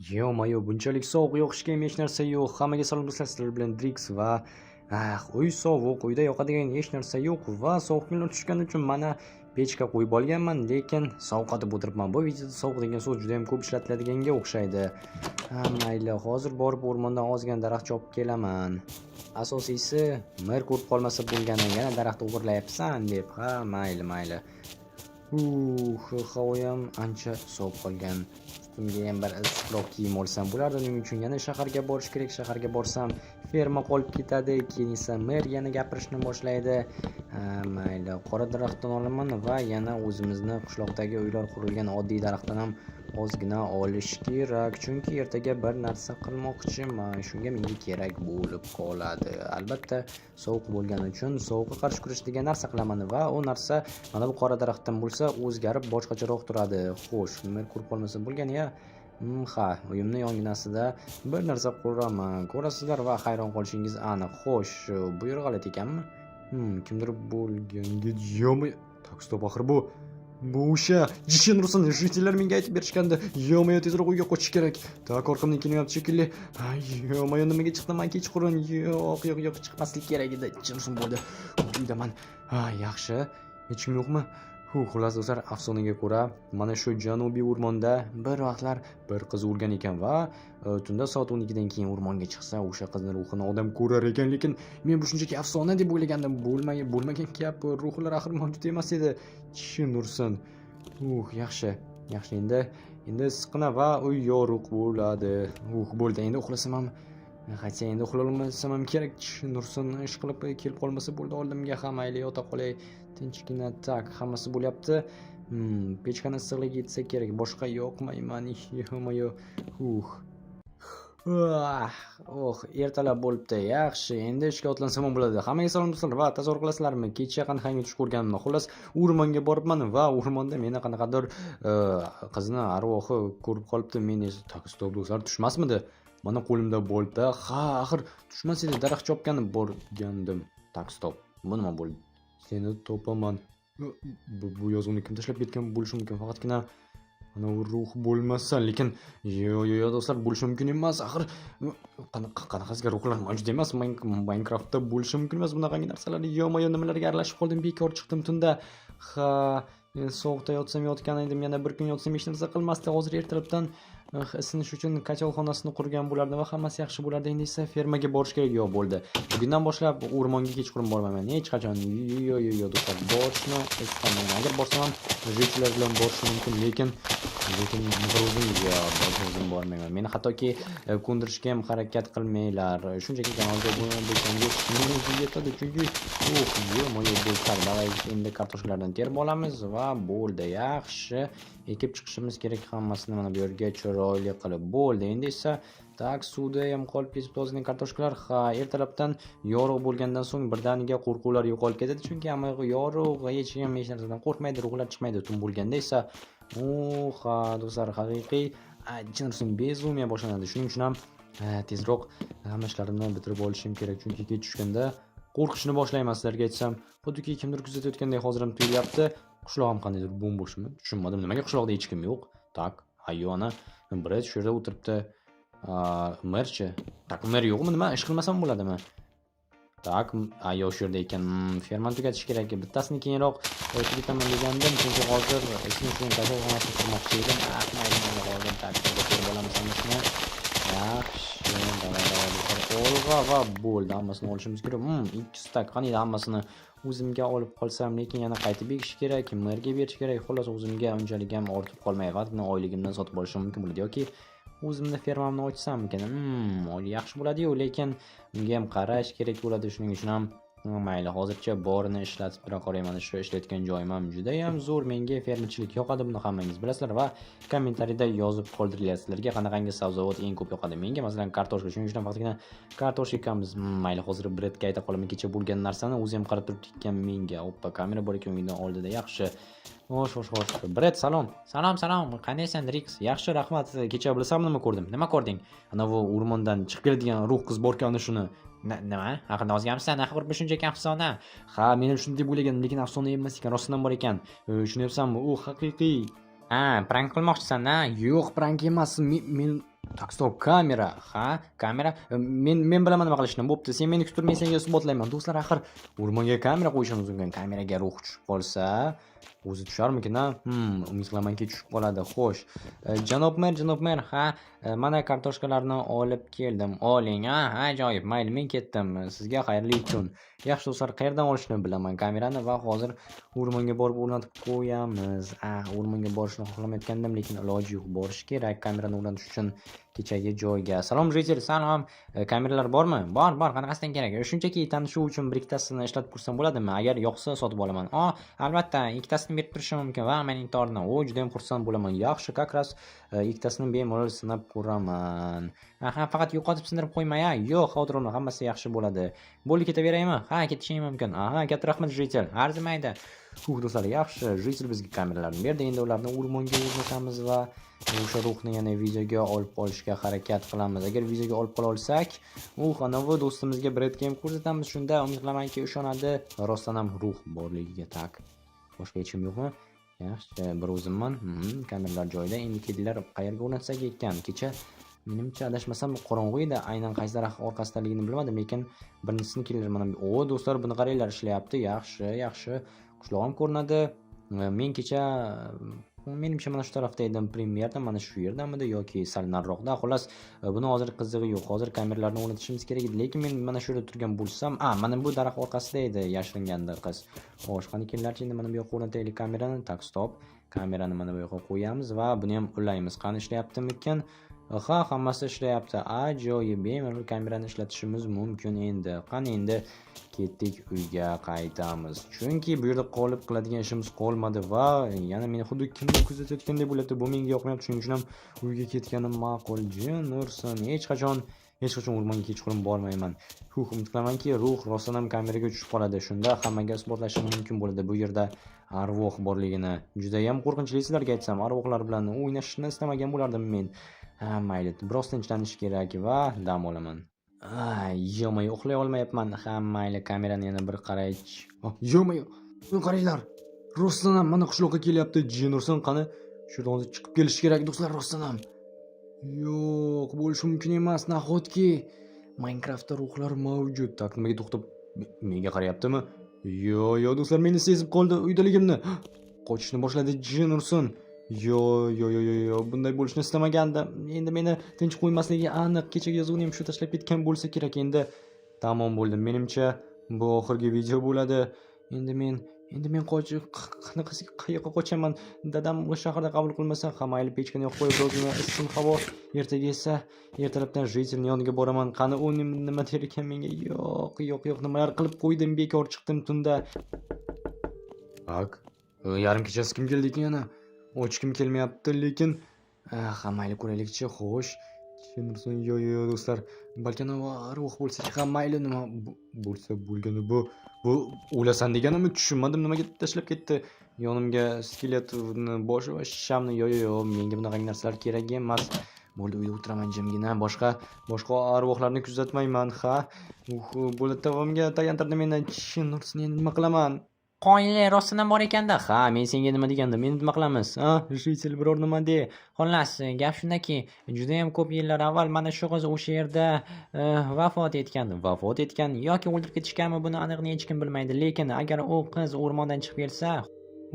Yo-mayo, bunchalik sovuq yo'q, hech kim hech narsa yo'q. Hammaga salom do'stlar, sizlar bilan Drix va uy sovuq, uyda yoqadigan hech narsa yo'q va sovuq kunlar tushgani uchun mana pechka qo'yib olganman, lekin sovqotib o'tiribman. Bu videoda sovuq degan so'z juda ham ko'p ishlatiladiganga o'xshaydi. Mayli, hozir borib o'rmondan ozgina daraxt chopib kelaman. Asosiysi, mer ko'rib qolmasa bo'lgani, yana daraxt o'g'irlayapsan deb. Mayli. Havo ham ancha sovib qolgan. Ustimga ham bir issiqroq kiyim olsam bo'lardi. Uning uchun yana shaharga borish kerak. Shaharga borsam ferma qolib ketadi. Keyin esa mer yana gapirishni boshlaydi. Mayli, qora daraxtdan olaman va yana o'zimizni qishloqdagi uylar qurilgan oddiy daraxtdan ham ozgina olish kerak. Chunki ertaga bir narsa qilmoqchiman. Shunga menga kerak bo'lib qoladi. Albatta, sovuq bo'lgani uchun sovuqqa qarshi kurashadigan narsa qilaman va u narsa mana bu qora daraxtdan bo'lsa o'zgarib boshqacharoq turadi. Xo'sh, nima ko'rib qolmasa bo'lgan-ya. Uyimni yonginasida bir narsa quraman. Ko'rasizlar va hayron qolishingiz aniq. Xo'sh, bu yer g'alati ekanmi? Kimdir bo'lganga yo'mi? Stop, axir bu o'sha jishin rusin jitellar menga aytib berishgandi. Yo'mayo, tezroq uyga qochish kerak. Tak, orqamdan kelyapti shekilli. Yo'mayo, nimaga chiqdim? Kechqurun. Yo'q, chiqmaslik kerak edi. Jishin bo'ldi. Uydaman. Yaxshi. Hech kim yo'qmi? Xullas do'stlar, afsonaga ko'ra, mana shu janubiy o'rmonda bir vaqtlar bir qiz o'lgan ekan va tunda soat 12 dan keyin o'rmonga chiqsa, o'sha qizning ruhini odam ko'rar ekan, lekin men bu shunchaki afsona deb o'ylagandim. Bo'lmagan gap, ruhlar axir mavjud emas edi. Chin ursin. Yaxshi. Endi issiqqina va uy yorug' bo'ladi. Bo'ldi. Endi uxlasam ham endi uxlolmasam ham kerak. Nursin ish qilib kelib qolmasa bo'ldi oldimga. Mayli, yota qolay. Tinchgina tak, hammasi bo'lyapti. Pechkani issiqligi yetsa kerak. Boshqa yoqmayman. Yo'mayo. Ertalab bo'libdi. Yaxshi, endi ishga otlansam bo'ladi. Hammaga salom do'stlar va tasavvur qilasizlarmi? Kecha qanday tush ko'rganimni. Xullas, o'rmonga boribman va o'rmonda meni qanaqadir qizni arvohi ko'rib qolibdi. Men esa stop do'stlar, tushmasmidi? Mana qo'limda bolta. Axir tushmas edi. Daraxt chopgani borgandim. Stop. Bu nima bo'ldi? Seni topaman. Bu yozuvni kim tashlab ketgan bo'lishi mumkin? Faqatgina ana u ruh bo'lmasa, lekin yo'q do'stlar, bo'lishi mumkin emas. Axir qanaqasiga ruhlar mavjud emas. Minecraftda bo'lishi mumkin emas bunaqangi narsalar. Yo'mayo, nimalarga aralashib qoldim? Bekor chiqdim tunda. Sovuqda yotsam yotgan edim, yana bir kun yotsam hech narsa qilmasdi. Hozir ertalabdan isinish uchun kachalxonasini qurgan bo'lardi va hammasi yaxshi bo'lardi. Endi esa fermaga borish kerak. Bugundan boshlab o'rmonga kechqurun bormayman. Hech qachon. Yo'q do'stlar, borishni istamayman. Agar borsam ham rejalar bilan borishim mumkin, lekin o'zim bormayman. Meni hattoki ko'ndirishga ham harakat qilmanglar. Shunchaki kanalga obuna bo'lsangiz menga yetadi, chunki yo'mayo, endi kartoshkalardan terib olamiz va bo'ldi. Yaxshi. Ekib chiqishimiz kerak hammasini mana bu yerga chiroyli qilib. Bo'ldi. Endi esa suvda ham qolib ketib ozgina kartoshkalar. Ertalabdan yorug' bo'lgandan so'ng birdaniga qo'rquvlar yo'qolib ketadi, chunki hamma yorug', hech kim hech narsadan qo'rqmaydi, ruhlar chiqmaydi. Tun bo'lganda esa do'stlar, haqiqiy jinsin bezumiya boshlanadi. Shuning uchun ham tezroq hamma ishlarimni bitirib olishim kerak, chunki kech tushganda qo'rqishni boshlayman. Sizlarga aytsam, xuddiki kimdir kuzatayotgandek hozir ham tuyulyapti. Qishlog'im qandaydir bo'm-bo'shmi? Tushunmadim. Nimaga qishloqda hech kim yo'q? Hayvona biri shu yerda o'tiribdi. Merchi. Mer yo'qmi? Nima ish qilmasam bo'ladimi? Ayol shu yerda ekan. Ferma tugatish kerak. Bittasini keyinroq tugataman degandim, chunki hozir ishni uchun kachalxonasini qurmoqchi edim. Mayli, hozir ko'rib olamiz hammasini. Yaxshi, olg'a va bo'ldi. Hammasini olishimiz kerak. 2 stak. Qaniydi hammasini o'zimga olib qolsam, lekin yana qaytib bekish kerak, merga berish kerak. Xullas, o'zimga unchalik ham ortib qolmaydi. Oyligimdan sotib olishim mumkin bo'ladi yoki o'zimni fermamni ochsam ekan. Yaxshi bo'ladi-yu, lekin unga ham qarash kerak bo'ladi. Shuning uchun ham mayli, hozircha borini ishlatib tura qolayman. Shu ishlatgan joyim ham juda ham zo'r. Menga fermerchilik yoqadi, buni hammangiz bilasizlar va kommentariyada yozib qoldiringlar. Sizlarga qanaqangi sabzavot eng ko'p yoqadi? Menga masalan kartoshka. Shuning uchun faqatgina kartoshka ekamiz. Mayli, hozir bretga ayta qolaman. Kecha bo'lgan narsani o'zi ham qarab turib tikkan menga. Kamera bor ekan uydan oldida. Yaxshi. Xo'sh. Bret, salom. Salom. Qanaysan, Drix? Yaxshi, rahmat. Kecha bilasam nima ko'rdim? Nima ko'rding? Ana bu o'rmondan chiqib keladigan ruh qiz borkan shuni. Nima? Haqida yozganmisan? Axir bu shunchaki afsona. Men ham shunday deb o'ylagandim, lekin afsona emas ekan, rostdan bor ekan. Tushunyapsanmi? U haqiqiy. Prank qilmoqchisan-a? Yo'q, prank emas. Men Tak stop, kamera. Ha, kamera. Men bilaman nima qilishni. Bo'pti, sen meni kutib men senga isbotlayman. Do'stlar, axir o'rmonga kamera qo'yishimiz mumkin. Kameraga ruh tushib qolsa, o'zi tusharmikin, ha? Umid qilamanki tushib qoladi. Xo'sh. Janob mer, ha, mana kartoshkalarni olib keldim. Oling, ha, ajoyib. Mayli, men ketdim. Sizga xayrli kun. Yaxshi do'stlar, qayerdan olishni bilaman kamerani va hozir o'rmonga borib o'rnatib qo'yamiz. O'rmonga borishni xohlamayotgandim, lekin iloji yo'q, borish kerak kamerani o'rnatish uchun. Kechagi joyga. Salom Jitel, salom. Kameralar bormi? Bor, qanaqasidan kerak? Shunchaki tanishuv uchun bir ikkitasini ishlatib ko'rsam bo'ladimi? Agar yoqsa sotib olaman. Albatta, ikkitasini berib turishim mumkin va men intorni. Juda ham xursand bo'laman. Yaxshi, как раз ikkitasini bemalol sinab ko'raman. Faqat yo'qotib sindirib qo'ymay-a? Yo'q, xavotir olma, hammasi yaxshi bo'ladi. Bo'ldi, ketaveraymi? Ketishim mumkin. Katta rahmat Jitel. Arzimaydi. Do'stlar, yaxshi. Jitel bizga kameralarni berdi. Endi ularni o'rmonga o'rnatamiz va o'sha ruhni yana videoga olib qolishga harakat qilamiz. Agar videoga olib qola olsak, anavi do'stimizga Bretga ham ko'rsatamiz. Shunda umid qilamanki o'shonadi. Rostdan ham ruh borligiga tak. Boshqa hech kim yo'qmi? Yaxshi, bir o'zimman. Kameralar joyida. Endi kedilar qayerga o'rnatsak ekan? Kecha menimcha adashmasam qorong'u edi. Aynan qaysi daraxt orqasidaligini bilmadim, lekin birinchisini kedilar mana. Do'stlar, buni qaranglar, ishlayapti. Yaxshi. Qishlog'im ko'rinadi. Men kecha menimcha mana shu tarafda edim, premyerda mana shu yerdamidi yoki sal nariroqda. Xullas, buni hozir qizig'i yo'q. Hozir kameralarni o'rnatishimiz kerak edi, lekin men mana shu yerda turgan bo'lsam, mana bu daraxt orqasida edi yashiringanda qiz. Xo'sh, qani kelinglarchi, endi mana bu yoqqa o'rnataylik kamerani. Tak stop. Kamerani mana bu yoqqa qo'yamiz va buni ham ulaymiz. Qani ishlayaptimikan? Hammasi ishlayapti. Ajoyib. Bemalol kamerani ishlatishimiz mumkin endi. Qani endi ketdik, uyga qaytamiz. Chunki bu yerda qolib qiladigan ishimiz qolmadi va yana meni xuddi kimdir kuzatayotgandek bo'lyapti. Bu menga yoqmayapti, shuning uchun ham uyga ketganim ma'qul. Jin ursin. Hech qachon o'rmonga kechqurun bormayman. Umid qilamanki ruh rostdan ham kameraga tushib qoladi. Shunda hammaga isbotlashim mumkin bo'ladi bu yerda arvoh borligini. Juda ham qo'rqinchli, sizlarga aytsam, arvohlar bilan o'ynashni istamagan bo'lardim men. Mayli, biroz tinchlanish kerak va dam olaman. Yo'may, uxlay olmayapman. Mayli, kamerani yana bir qaraychi. Yo'may, buni qaranglar. Rostdan ham mana qishloqqa kelyapti. Jin ursin, qani shu yerdan hozir chiqib kelish kerak do'stlar, rostdan ham. Yo'q, bo'lishi mumkin emas. Nahotki Minecraftda ruhlar mavjud. Tak, nimaga to'xtab menga qarayaptimi? Yo'q, do'stlar, meni sezib qoldi uydaligimni. Qochishni boshladi, jin ursin. Yo'q, bunday bo'lishni istamagandim. Endi meni tinch qo'ymasligi aniq. Kechagi yozuvni ham shu tashlab ketgan bo'lsa kerak. Endi tamom bo'ldi. Menimcha bu oxirgi video bo'ladi. Endi men qayoqqa qochaman? Dadam o'sha shaharda qabul qilmasa, mayli, pechkani yoqib qo'yib ozgina issiq havo. Ertaga esa ertalabdan Jitilning yoniga boraman. Qani u nima der ekan menga? Yo'q, nimalar qilib qo'ydim, bekor chiqdim tunda. Yarim kechasi kim keldi ekan yana? Ochkim kelmayapti, lekin mayli, ko'raylikchi. Xo'sh, yo'q do'stlar, balki arvoh bo'lsa, mayli, nima bo'lsa bo'lgani bu o'lasan deganimni tushunmadim. Nimaga tashlab ketdi yonimga skeletni boshi va shamni? Yo'q, menga bunaqa narsalar kerak emas. Bo'ldi, uyda o'tiraman jimgina. Boshqa arvohlarni kuzatmayman. Bo'ldi, tavamga tayantirdi meni. Chin ursin, endi nima qilaman? Qoyinlar rostdan ham bor ekanda. Men senga nima degandim? Meni nima qilamiz? Jitel, biror nima de. Xullas, gap shundaki, juda ham ko'p yillar avval mana shu qiz o'sha yerda vafot etgan yoki o'ldirib ketishganmi, buni aniqni hech kim bilmaydi. Lekin agar u qiz o'rmondan chiqib kelsa,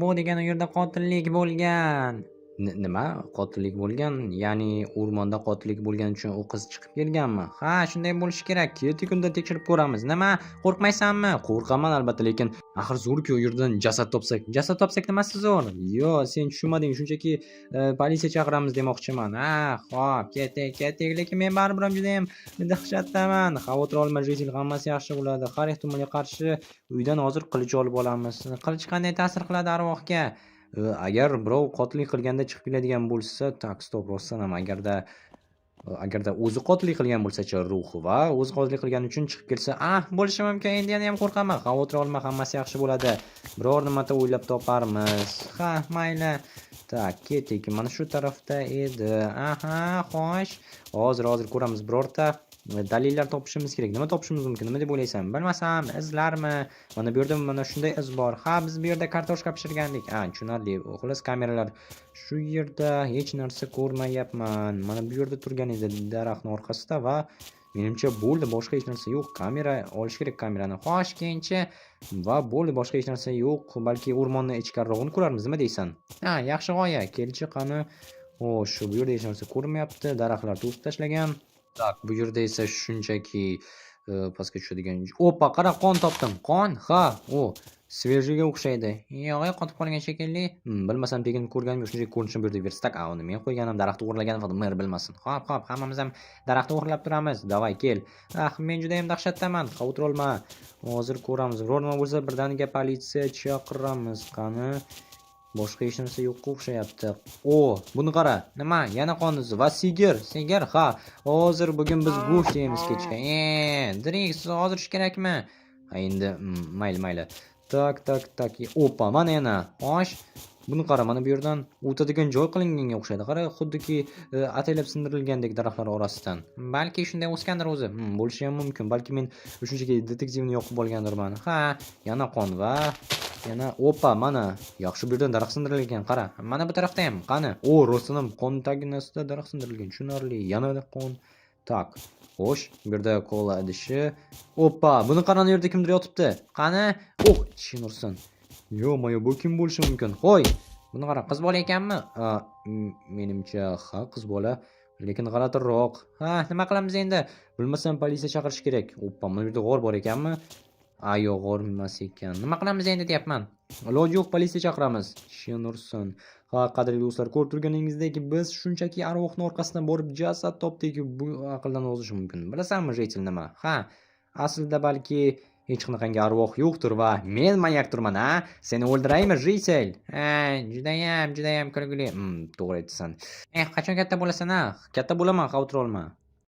bu degani u yerda qotillik bo'lgan. Nima? Qotillik bo'lgan? Ya'ni o'rmonda qotillik bo'lgani uchun u qiz chiqib kelganmi? Shunday bo'lishi kerak. Ketik, unda tekshirib ko'ramiz. Nima? Qo'rqmaysanmi? Qo'rqaman albatta, lekin axir zo'r-ku, u yerdan jasad topsak nimasi zo'r? Yo'q, sen tushunmading. Shunchaki politsiya chaqiramiz demoqchiman. Xo'p, ketdik, lekin men baribir ham juda ham dahshatdaman. Xavotir olma, Jitel, hammasi yaxshi bo'ladi. Har ehtimolga qarshi uydan hozir qilich olib olamiz. Qilich qanday ta'sir qiladi arvohga? Agar birov qotillik qilganda chiqib keladigan bo'lsa, tak stop, rostdan ham agarda o'zi qotillik qilgan bo'lsa-chi, ruhi va o'zi qotillik qilgani uchun chiqib kelsa, bo'lishi mumkin. Endi yana ham qo'rqaman. Xavotir olma, hammasi yaxshi bo'ladi. Biror nimata o'ylab toparmiz. Mayli. Tak, ketdik. Mana shu tarafda edi. Xo'sh. Hozir ko'ramiz. Birorta dalillar topishimiz kerak. Nima topishimiz mumkin? Nima deb o'ylaysan? Bilmasam, izlarmi? Mana bu yerda mana shunday iz bor. Ha, biz bu yerda kartoshka pishirgandik. Ha, tushunarli. Xullas, kameralar shu yerda hech narsa ko'rmayapman. Mana bu yerda turgan edi daraxtning orqasida va menimcha bo'ldi, boshqa hech narsa yo'q. Kamera olish kerak kamerani. Xo'sh, keyinchi va bo'ldi, boshqa hech narsa yo'q. Balki o'rmonning ichkarirog'ini ko'rarmiz, nima deysan? Ha, yaxshi g'oya. Kelchi qani. Xo'sh, bu yerda hech narsa ko'rinmayapti. Daraxtlar to'sib tashlagan. Tak, bu yerda esa shunchaki pastga tushadigan. Opa, qara, qon topdim. Qon? Ha, o, svejiga o'xshaydi. Yo'q, qotib qolgan shekilli. Bilmasam, tekin ko'rganim yo'q, shunchaki ko'rinishini berdi. Verstak, a, uni men qo'yganim daraxtni o'g'irlagan faqat mer bilmasin. Xo'p, hammamiz ham daraxtni o'g'irlab turamiz. Davay, kel. Men juda ham dahshatdaman. Xavotir olma. Hozir ko'ramiz. Biror nima bo'lsa, birdaniga politsiya chaqiramiz. Qani? Boshqa hech narsa yo'qqa o'xshayapti. O, buni qara. Nima? Yana qon izi va sigir. Sigir, ha. Hozir bugun biz go'sht yeymiz kechga. Direkt hozir ish kerakmi? Ha, endi mayli. Tak. Opa, mana yana. Xo'sh. Buni qara, mana bu yerdan o'tadigan joy qilinganga o'xshaydi. Qara, xuddiki ataylab sindirilgandek daraxtlar orasidan. Balki shunday o'sgandir o'zi. Bo'lishi ham mumkin. Balki men shunchaki detektivni yoqib olgandirman. Ha, yana qon va yana opa, mana yaxshi bu yerdan daraxt sindirilgan. Qara, mana bu tarafda ham. Qani? O, rostdan qon taginasida daraxt sindirilgan. Tushunarli. Yana qon. Tak. Xo'sh, bu yerda kola idishi. Opa, buni qara, bu yerda kimdir yotibdi. Qani? Tishin ursin. Yo-moyo, bu kim bo'lishi mumkin? Qo'y. Buni qara, qiz bola ekanmi? Menimcha, ha, qiz bola, lekin g'alatiroq. Ha, nima qilamiz endi? Bilmasam, politsiya chaqirish kerak. Opa, mana bu yerda g'or bor ekanmi? Yo'q, g'or emas ekan. Nima qilamiz endi deyapman. Iloji yo'q, politsiya chaqiramiz. Shinursin. Ha, qadrli do'stlar, ko'rib turganingizdek, biz shunchaki arvohning orqasidan borib jasad topdik. Bu aqldan ozishi mumkin. Bilasanmi, Jeytil nima? Ha, aslida balki hech qanaqangi arvoh yo'qdir va men manyakdirman, ha? Seni o'ldiraymi, Jeytil? Ha, judayam kulgili. To'g'ri aytsan. Qachon katta bo'lasan, ha? Katta bo'laman, xavotir olma.